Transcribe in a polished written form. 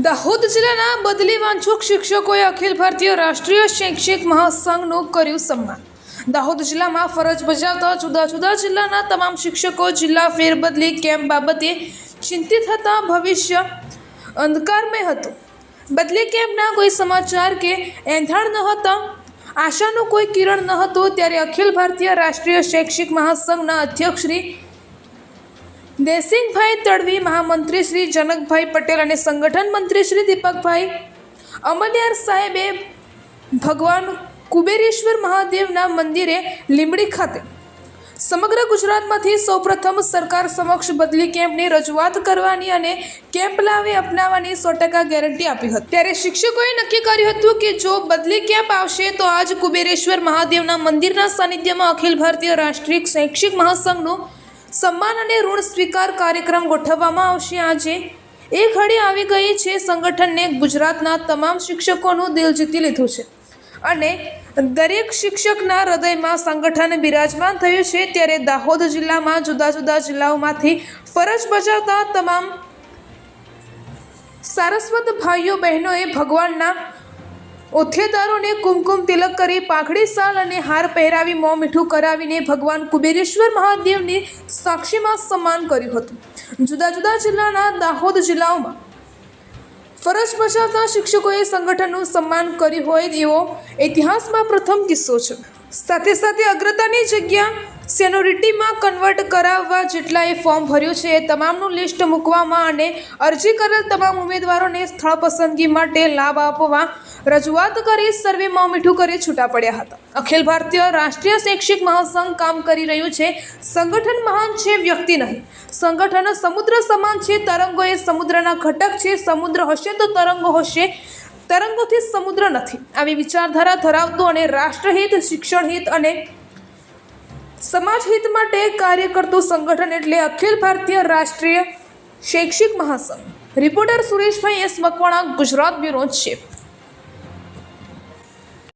દાહોદ જિલ્લાના બદલી વાંચુક શિક્ષકોએ અખિલ ભારતીય રાષ્ટ્રીય શૈક્ષિક મહાસંઘનું કર્યું સન્માન। દાહોદ જિલ્લામાં ફરજ બજાવતા જુદા જુદા જિલ્લાના તમામ શિક્ષકો જિલ્લા ફેરબદલી કેમ્પ બાબતે ચિંતિત હતા। ભવિષ્ય અંધકારમય હતું। બદલી કેમ્પના કોઈ સમાચાર કે એંધાણ ન હતા, આશાનું કોઈ કિરણ ન હતું। ત્યારે અખિલ ભારતીય રાષ્ટ્રીય શૈક્ષિક મહાસંઘના અધ્યક્ષ શ્રી દેસિંગભાઈ તડવી, મહામંત્રી શ્રી જનકભાઈ પટેલ અને સંગઠન મંત્રી શ્રી દીપકભાઈ અમલિયાર સાહેબે ભગવાન કુબેરેશ્વર મહાદેવના મંદિરે લીંબડી ખાતે સમગ્ર ગુજરાતમાંથી સૌપ્રથમ સરકાર સમક્ષ બદલી કેમ્પની રજૂઆત કરવાની અને કેમ્પ લાવી અપનાવવાની 100% ગેરંટી આપી હતી। ત્યારે શિક્ષકોએ નક્કી કર્યું હતું કે જો બદલી કેમ્પ આવશે તો આજ કુબેરેશ્વર મહાદેવના મંદિરના સાનિધ્યમાં અખિલ ભારતીય રાષ્ટ્રીય શૈક્ષિક મહાસંઘનું સન્માન અને ઋણ સ્વીકાર કાર્યક્રમ ગોઠવવામાં આવશે। આજે એક ઘડી આવી ગઈ છે। સંગઠનને ગુજરાતના તમામ શિક્ષકોનું દિલ જીતી લીધું છે અને દરેક શિક્ષકના હૃદયમાં સંગઠન બિરાજમાન થયું છે। ત્યારે દાહોદ જિલ્લામાં જુદા જુદા જિલ્લાઓમાંથી ફરજ બજાવતા તમામ સારસ્વત ભાઈઓ બહેનોએ ભગવાનના ઓથેદારોને કુમકુમ તિલક કરી પાઘડી શાલ અને હાર પહેરાવી મોં મીઠું કરાવીને ભગવાન કુબેરેશ્વર મહાદેવની સાક્ષીમાં સન્માન કર્યું હતું। જુદા જુદા જિલ્લાના દાહોદ જિલ્લાઓમાં ફરજ બજાવતા શિક્ષકોએ સંગઠનનું સન્માન કર્યું હોય એવો ઇતિહાસમાં પ્રથમ કિસ્સો છે। સાથે સાથે અગ્રતાની જગ્યા સેનોરિટીમાં કન્વર્ટ કરાવવા જેટલાએ ફોર્મ ભર્યું છે એ તમામનું લિસ્ટ મૂકવામાં અને અરજી કરેલ તમામ ઉમેદવારોને સ્થળ પસંદગી માટે લાભ આપવા રજૂઆત કરી સર્વે મોં મીઠું કરી છૂટા પડ્યા હતા। અખિલ ભારતીય રાષ્ટ્રીય શૈક્ષિક મહાસંઘ કામ કરી રહ્યું છે। સંગઠન મહાન છે, વ્યક્તિ નહીં। સંગઠન સમુદ્ર સમાન છે, તરંગો એ સમુદ્રના ઘટક છે। સમુદ્ર હશે તો તરંગો હશે, તરંગોથી સમુદ્ર નથી। આવી વિચારધારા ધરાવતું અને રાષ્ટ્રહિત, શિક્ષણ હિત અને સમાજ હિત માટે કાર્ય કરતું સંગઠન એટલે Akhil Bharatiya Rashtriya Shaikshik Mahasangh. Reporter Sureshbhai S Makwana, Gujarat bureau chief.